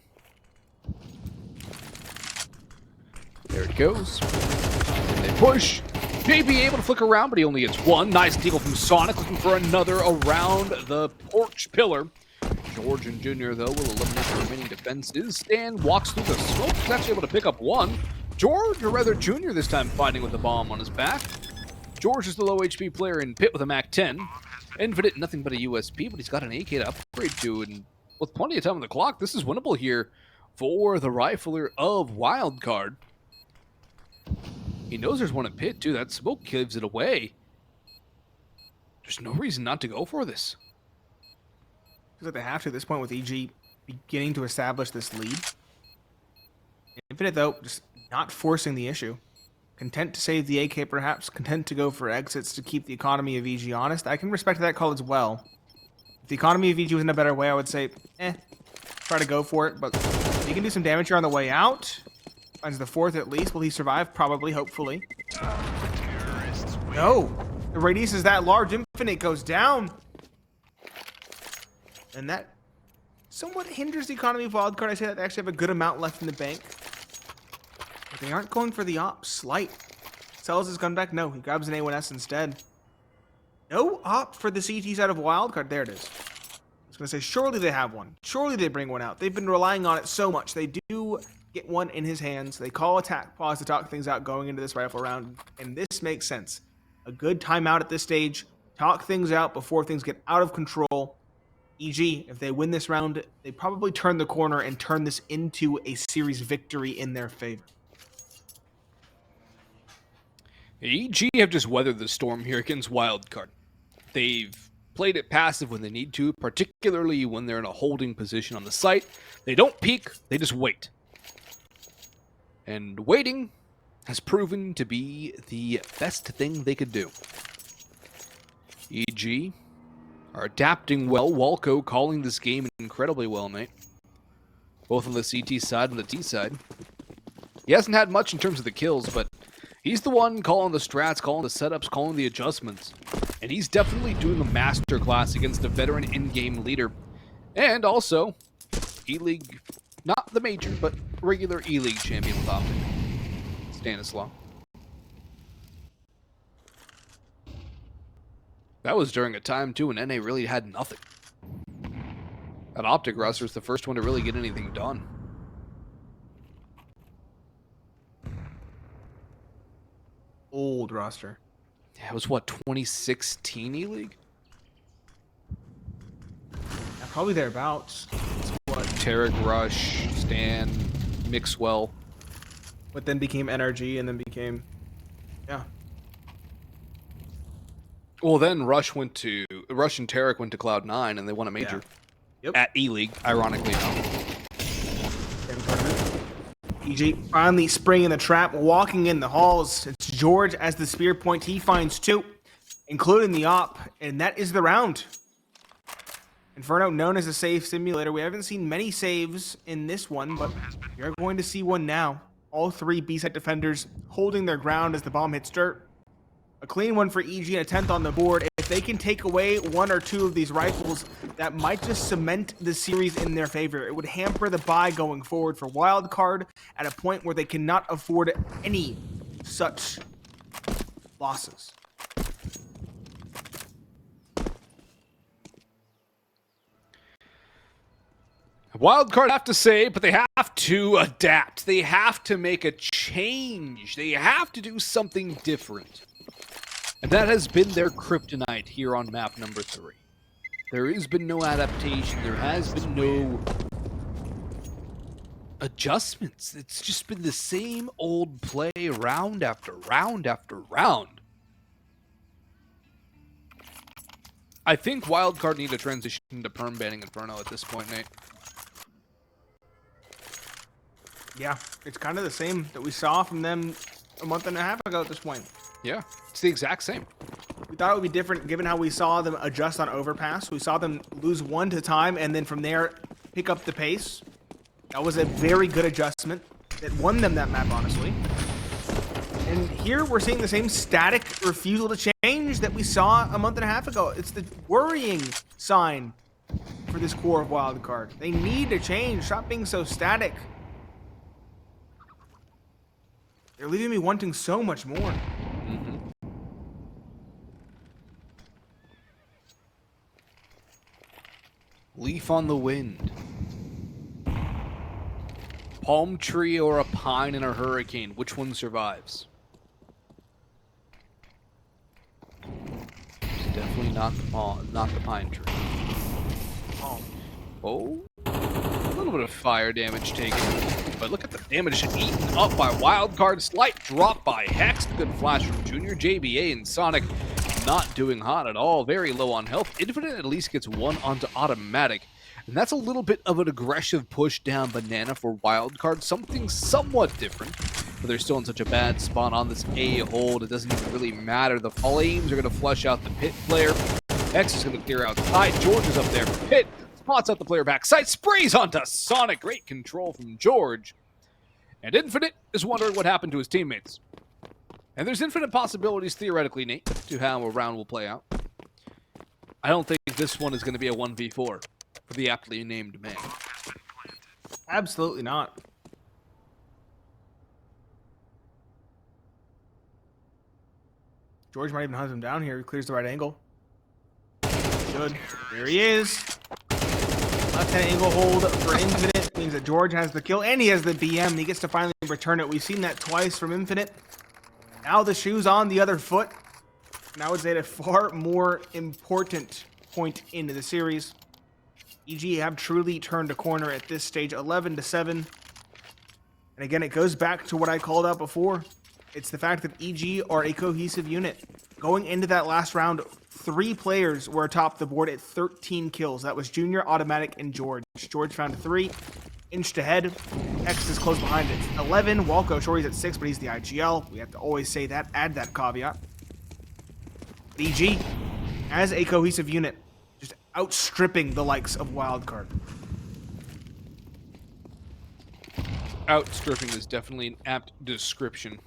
There it goes. And they push. JB able to flick around, but he only gets one. Nice deagle from Sonic, looking for another around the porch pillar. jeorge and Junior, though, will eliminate the remaining defenses. Stan walks through the smoke. He's actually able to pick up one. jeorge, or rather Junior this time, fighting with the bomb on his back. jeorge is the low HP player in pit with a Mac 10. Infinite, nothing but a USP, but he's got an AK to upgrade to, and with plenty of time on the clock, this is winnable here for the rifler of Wildcard. He knows there's one in pit, too. That smoke gives it away. There's no reason not to go for this. Feels like they have to at this point with EG beginning to establish this lead. Infinite, though, just not forcing the issue. Content to save the AK, perhaps. Content to go for exits to keep the economy of EG honest. I can respect that call as well. If the economy of EG was in a better way, I would say, try to go for it. But he can do some damage here on the way out. Finds the fourth at least. Will he survive? Probably, hopefully. No! The radius is that large. Infinite goes down. And that somewhat hinders the economy of Wildcard. I say that they actually have a good amount left in the bank. But they aren't going for the op. Slight. Sells his gun back. No, he grabs an A1S instead. No op for the CT side of Wildcard. There it is. I was going to say, surely they have one. Surely they bring one out. They've been relying on it so much. They do get one in his hands. They call attack pause to talk things out going into this rifle round, and this makes sense. A good timeout at this stage. Talk things out before things get out of control. EG, if they win this round, they probably turn the corner and turn this into a series victory in their favor. EG have just weathered the storm here against Wildcard. They've played it passive when they need to, particularly when they're in a holding position on the site. They don't peek, they just wait. And waiting has proven to be the best thing they could do. EG are adapting well. Walco calling this game incredibly well, mate. Both on the CT side and the T side. He hasn't had much in terms of the kills, but he's the one calling the strats, calling the setups, calling the adjustments. And he's definitely doing the masterclass against a veteran in-game leader. And also, E-League, not the major, but regular E-League champion with Optic, Stanislaw. That was during a time, too, when NA really had nothing. That Optic roster was the first one to really get anything done. Old roster. Yeah, it was, what, 2016 E-League? Yeah, probably thereabouts. Tarek, Rush, Stan, Mixwell. What then became NRG and then became... Yeah. Well, then Rush and Tarek went to Cloud9 and they won a major. Yeah. Yep. At E-League, ironically enough. EG finally springing the trap, walking in the halls. It's jeorge as the spear point. He finds two, including the op, and that is the round. Inferno, known as a save simulator. We haven't seen many saves in this one, but you're going to see one now. All three B-side defenders holding their ground as the bomb hits dirt. A clean one for EG and a 10th on the board. If if they can take away one or two of these rifles, that might just cement the series in their favor. It would hamper the bye going forward for Wildcard at a point where they cannot afford any such losses. Wildcard have to say, but they have to adapt. They have to make a change. They have to do something different. And that has been their kryptonite here on map number 3. There has been no adaptation. There has been no adjustments. It's just been the same old play round after round after round. I think Wildcard need to transition to perm banning Inferno at this point, Nate. Yeah, it's kind of the same that we saw from them a month and a half ago at this point. Yeah, it's the exact same. We thought it would be different given how we saw them adjust on overpass. We saw them lose one to time and then from there pick up the pace. That was a very good adjustment that won them that map, honestly. And here we're seeing the same static refusal to change that we saw a month and a half ago. It's the worrying sign for this core of Wildcard. They need to change. Stop being so static. They're leaving me wanting so much more. Mm-hmm. Leaf on the wind. Palm tree or a pine in a hurricane. Which one survives? It's definitely not the pine tree. Oh. A little bit of fire damage taken. But look at the damage eaten up by Wildcard. Slight drop by Hex. Good flash from Junior. JBA and Sonic not doing hot at all. Very low on health. Infinite at least gets one onto automatic. And that's a little bit of an aggressive push down banana for Wildcard. Something somewhat different. But they're still in such a bad spot on this A hold. It doesn't even really matter. The flames are going to flush out the pit player. Hex is going to clear outside. Jeorge is up there for pit. Spots out the player backside, sprays onto Sonic. Great control from Jeorge. And Infinite is wondering what happened to his teammates. And there's infinite possibilities, theoretically, Nate, to how a round will play out. I don't think this one is going to be a 1v4 for the aptly named man. Absolutely not. Jeorge might even hunt him down here. He clears the right angle. Should. There he is. Left-hand angle hold for Infinite means that Jeorge has the kill and he has the BM. He gets to finally return it. We've seen that twice from Infinite. Now the shoe's on the other foot. And I would say at a far more important point into the series. EG have truly turned a corner at this stage, 11-7. And again, it goes back to what I called out before. It's the fact that EG are a cohesive unit. Going into that last round, 3 players were atop the board at 13 kills. That was Junior, Automatic, and Jeorge. Jeorge found 3, inched ahead. X is close behind it. 11, Walco, sure he's at 6, but he's the IGL. We have to always say that, add that caveat. EG, as a cohesive unit, just outstripping the likes of Wildcard. Outstripping is definitely an apt description.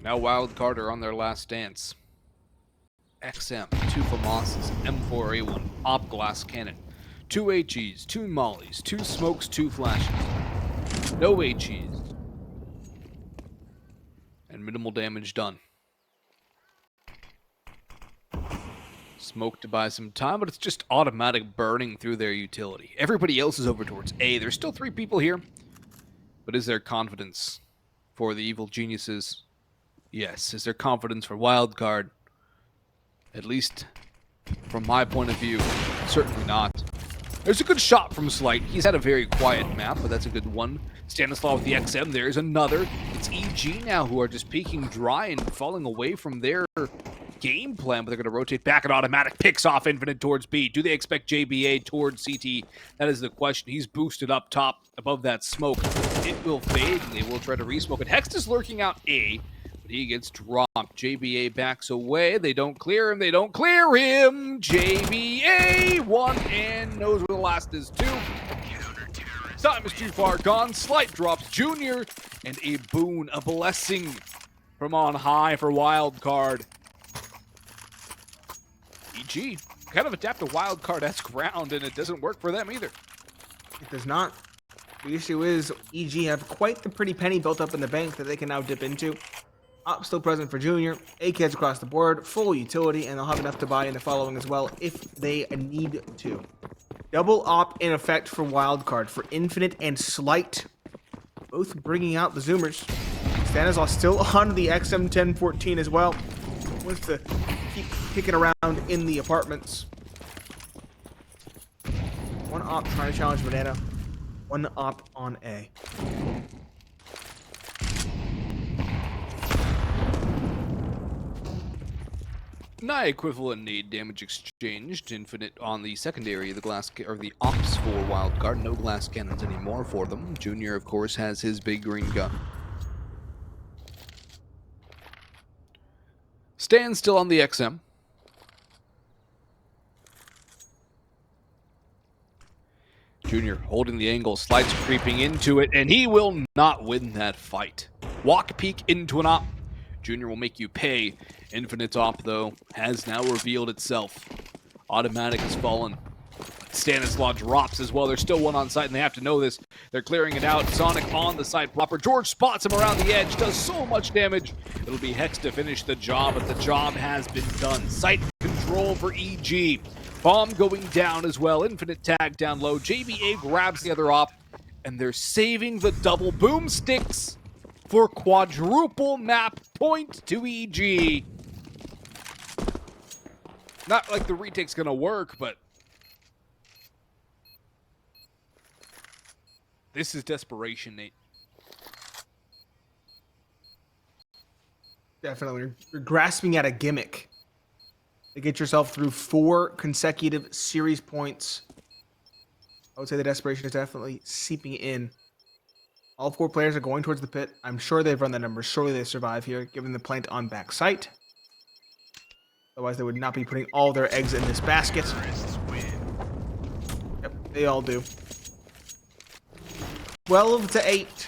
Now Wildcard are on their last dance. XM, 2 FAMASs, M4A1, Op Glass Cannon, 2 HEs, 2 Mollies, 2 smokes, 2 flashes. No HEs. And minimal damage done. Smoke to buy some time, but it's just automatic burning through their utility. Everybody else is over towards A. There's still 3 people here. But is there confidence for the evil geniuses? Yes. Is there confidence for Wildcard? At least from my point of view, certainly not. There's a good shot from Slight. He's had a very quiet map, but that's a good one. Stanislaw with the XM. There's another. It's EG now who are just peeking dry and falling away from their game plan, but they're going to rotate back and automatic picks off Infinite towards B. Do they expect JBA towards CT? That is the question. He's boosted up top above that smoke. It will fade, and they will try to resmoke it. Hex is lurking out A, but he gets dropped. JBA backs away. They don't clear him. They don't clear him. JBA 1 and knows where the last is 2. Time is too far gone. Slight drops Junior, and a boon, a blessing from on high for Wildcard. EG kind of adapt a Wildcard-esque round, and it doesn't work for them either. It does not. The issue is EG have quite the pretty penny built up in the bank that they can now dip into. Op still present for Junior, AKs across the board, full utility, and they'll have enough to buy into following as well if they need to. Double op in effect for Wildcard, for Infinite and Slight, both bringing out the Zoomers. Stanislaw still on the XM1014 as well. Wants to keep kicking around in the apartments. One op trying to challenge Banana. One op on A. Nigh equivalent need damage exchanged. Infinite on the secondary, the the ops for Wildcard. No glass cannons anymore for them. Junior, of course, has his big green gun. Stan still on the XM. Junior holding the angle, Slides creeping into it, and he will not win that fight. Walk peek into an op. Junior will make you pay. Infinite's op, though, has now revealed itself. Automatic has fallen. Stanislaw drops as well. There's still one on site, and they have to know this. They're clearing it out. Sonic on the side proper. Jeorge spots him around the edge, does so much damage. It'll be Hex to finish the job, but the job has been done. Site control for EG. Bomb going down as well. Infinite tag down low. JBA grabs the other op, and they're saving the double boomsticks for quadruple map point to EG. Not like the retake's gonna work, but this is desperation, Nate. Definitely. You're grasping at a gimmick to get yourself through 4 consecutive series points. I would say the desperation is definitely seeping in. All 4 players are going towards the pit. I'm sure they've run the numbers. Surely they survive here, given the plant on back site. Otherwise, they would not be putting all their eggs in this basket. Yep, they all do. 12-8.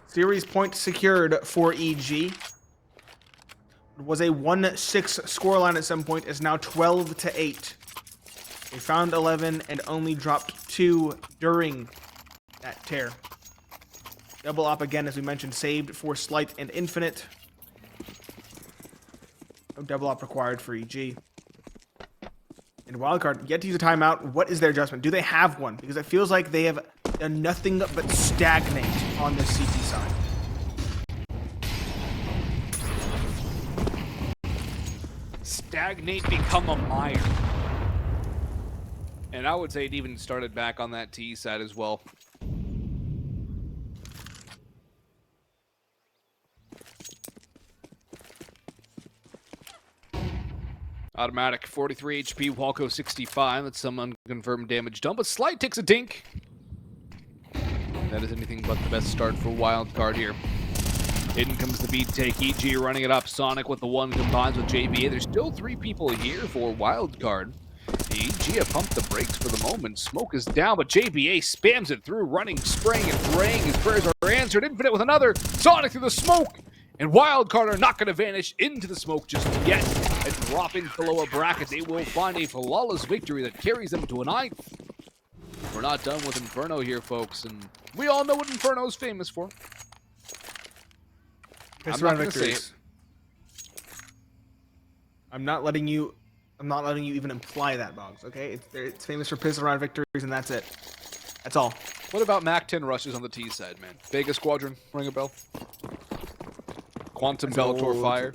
Series point secured for EG. It was a 1-6 scoreline at some point. It's now 12-8. They found 11 and only dropped 2 during that tear. Double op again, as we mentioned, saved for Slight and Infinite. No double op required for EG. And Wildcard, yet to use a timeout. What is their adjustment? Do they have one? Because it feels like they have done nothing but stagnate on this CT side. Stagnate, become a mire. And I would say it even started back on that T side as well. Automatic, 43 HP, Walco 65. That's some unconfirmed damage done, but Slight takes a dink. That is anything but the best start for Wildcard here. In comes the beat take, EG running it up. Sonic with the 1 combines with JBA. There's still 3 people here for Wildcard. EG have pumped the brakes for the moment. Smoke is down, but JBA spams it through, running, spraying, and praying. His prayers are answered. Infinite with another. Sonic through the smoke. And Wildcard are not going to vanish into the smoke just yet. And dropping below a bracket, they will find a flawless victory that carries them to a 9th. We're not done with Inferno here, folks, and we all know what Inferno is famous for. I'm not going to say it. I'm not letting you even imply that, Boggs. Okay, it's famous for pistol round victories, and that's it. That's all. What about Mac 10 rushes on the T side, man? Vega Squadron, ring a bell. Quantum Bellator Fire.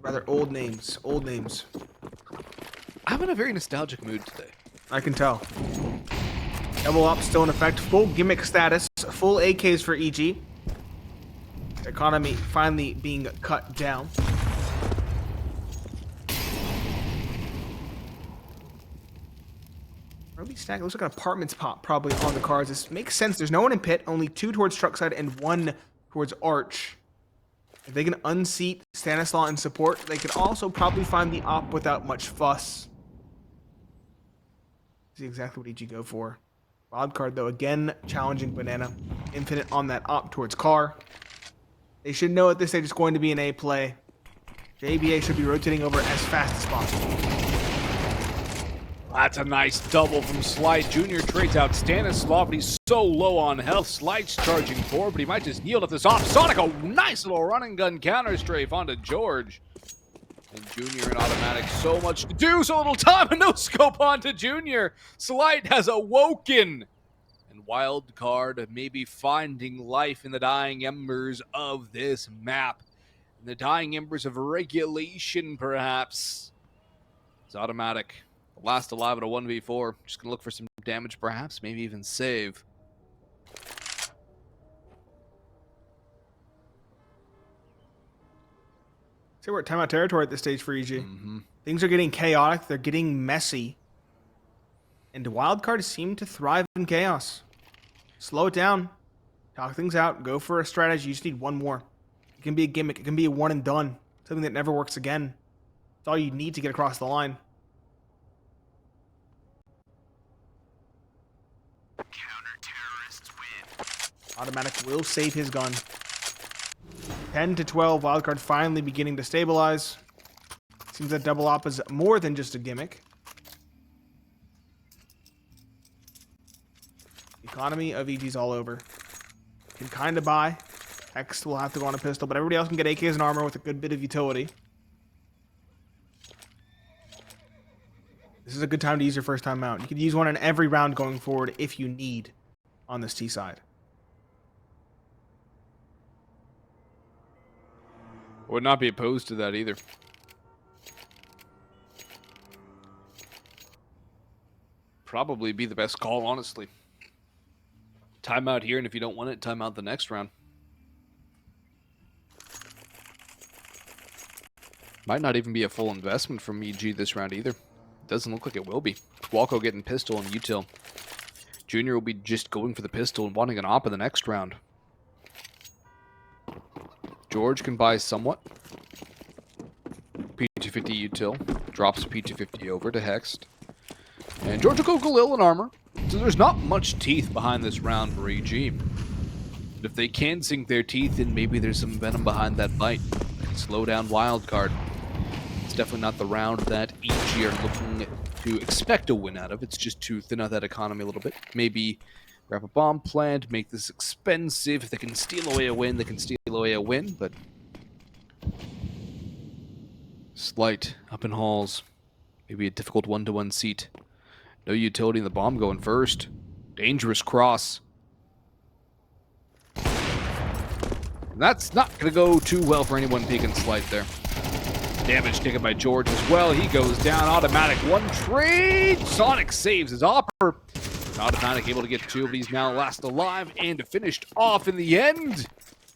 Rather old names. Old names. I'm in a very nostalgic mood today. I can tell. Double op still in effect. Full gimmick status. Full AKs for EG. Economy finally being cut down. Ruby stack. Looks like an apartments pop probably on the cards. This makes sense. There's no one in pit. Only 2 towards truck side and 1 towards arch. If they can unseat Stanislaw and support, they could also probably find the op without much fuss. See exactly what EG go for. Wildcard, though, again challenging Banana. Infinite on that op towards car. They should know at this stage it's going to be an A play. The ABA should be rotating over as fast as possible. That's a nice double from Slight. Junior trades out Stanislav, but he's so low on health. Slight's charging forward, but he might just yield at this off. Sonic, a nice little running gun counter strafe onto Jeorge. And Junior and Automatic, so much to do, so little time, and no scope onto Junior. Slight has awoken. And Wildcard maybe finding life in the dying embers of this map. In the dying embers of regulation, perhaps. It's Automatic. Last alive at a 1v4. Just gonna look for some damage, perhaps, maybe even save. So we're at timeout territory at this stage for EG. Things are getting chaotic. They're getting messy. And Wildcard seem to thrive in chaos. Slow it down. Talk things out. Go for a strategy. You just need one more. It can be a gimmick. It can be a one and done. Something that never works again. It's all you need to get across the line. Counter-terrorists win. Automatic will save his gun. 10 to 12. Wildcard finally beginning to stabilize. Seems that double op is more than just a gimmick. Economy of EG's all over. Can kind of buy. X will have to go on a pistol, but everybody else can get AKs and armor with a good bit of utility. This is a good time to use your first time out. You could use one in every round going forward if you need on this T side. Would not be opposed to that either. Probably be the best call, honestly. Timeout here, and if you don't want it, timeout the next round. Might not even be a full investment from EG this round either. Doesn't look like it will be. Walko getting pistol and util. Junior will be just going for the pistol and wanting an op in the next round. Jeorge can buy somewhat. P250 util. Drops P250 over to Hext. And Jeorge will go Galil and armor. So there's not much teeth behind this round for EG. But if they can sink their teeth in, maybe there's some venom behind that bite. Slow down Wildcard. It's definitely not the round that EG are looking to expect a win out of. It's just to thin out that economy a little bit. Maybe grab a bomb plant, make this expensive. If they can steal away a win, they can steal away a win, but Slight up in halls. Maybe a difficult one-to-one seat. No utility in the bomb going first. Dangerous cross. And that's not going to go too well for anyone peeking Slight there. Damage taken by Jeorge as well. He goes down. Automatic one trade. Sonic saves his opper. Automatic able to get two, but he's now last alive and finished off in the end.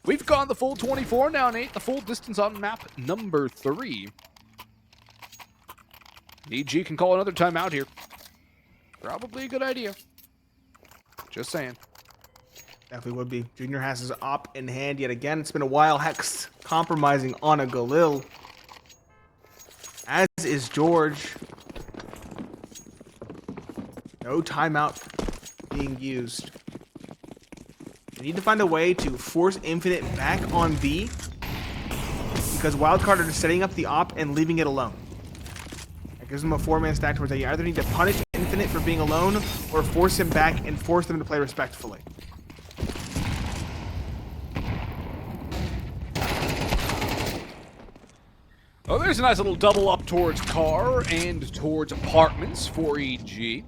We've gone the full 24 now, Nate. The full distance on map number 3. EG can call another timeout here. Probably a good idea. Just saying. Definitely would be. Junior has his op in hand yet again. It's been a while. Hex compromising on a Galil. As is Jeorge. No timeout being used. We need to find a way to force Infinite back on B. Because Wildcard are just setting up the op and leaving it alone. That gives them a 4-man stack towards that. You either need to punish Infinite for being alone or force him back and force them to play respectfully. Oh, there's a nice little double up towards car and towards apartments for EG.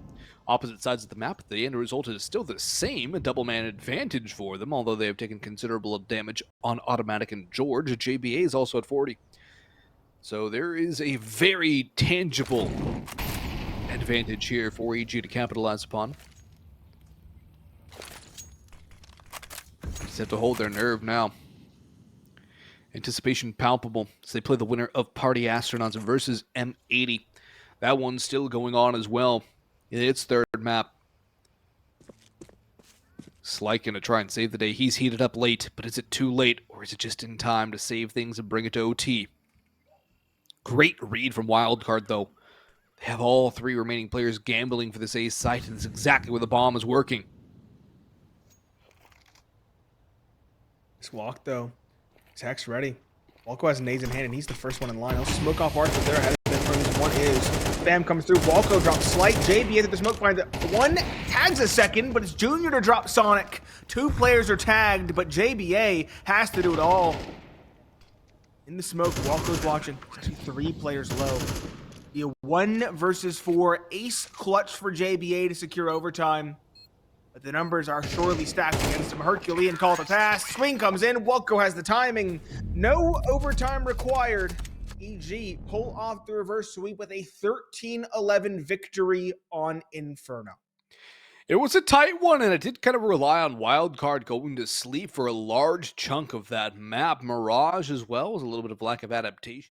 Opposite sides of the map, the end result is still the same, a double man advantage for them, although they have taken considerable damage on Automatic and Jeorge. JBA is also at 40. So there is a very tangible advantage here for EG to capitalize upon. Just have to hold their nerve now. Anticipation palpable as they play the winner of Party Astronauts versus M80. That one's still going on as well. It's third map. Slight gonna try and save the day. He's heated up late, but is it too late or is it just in time to save things and bring it to OT? Great read from Wildcard though. They have all 3 remaining players gambling for this ace site, and it's exactly where the bomb is working. This walk though. Is Hex ready? Walko has nades in hand and he's the first one in line. He'll smoke off Arch, but they're ahead of them. One is spam comes through. Walco drops Slight. JB into the smoke finds one, tags a second, but it's Junior to drop Sonic. 2 players are tagged, but JBA has to do it all. In the smoke, Walco's watching. 3 players low. Be a 1 versus 4 ace clutch for JBA to secure overtime. But the numbers are surely stacked against him. Herculean call to pass. Swing comes in. Walco has the timing. No overtime required. EG pull off the reverse sweep with a 13-11 victory on Inferno. It was a tight one, and it did kind of rely on Wildcard going to sleep for a large chunk of that map. Mirage as well was a little bit of lack of adaptation.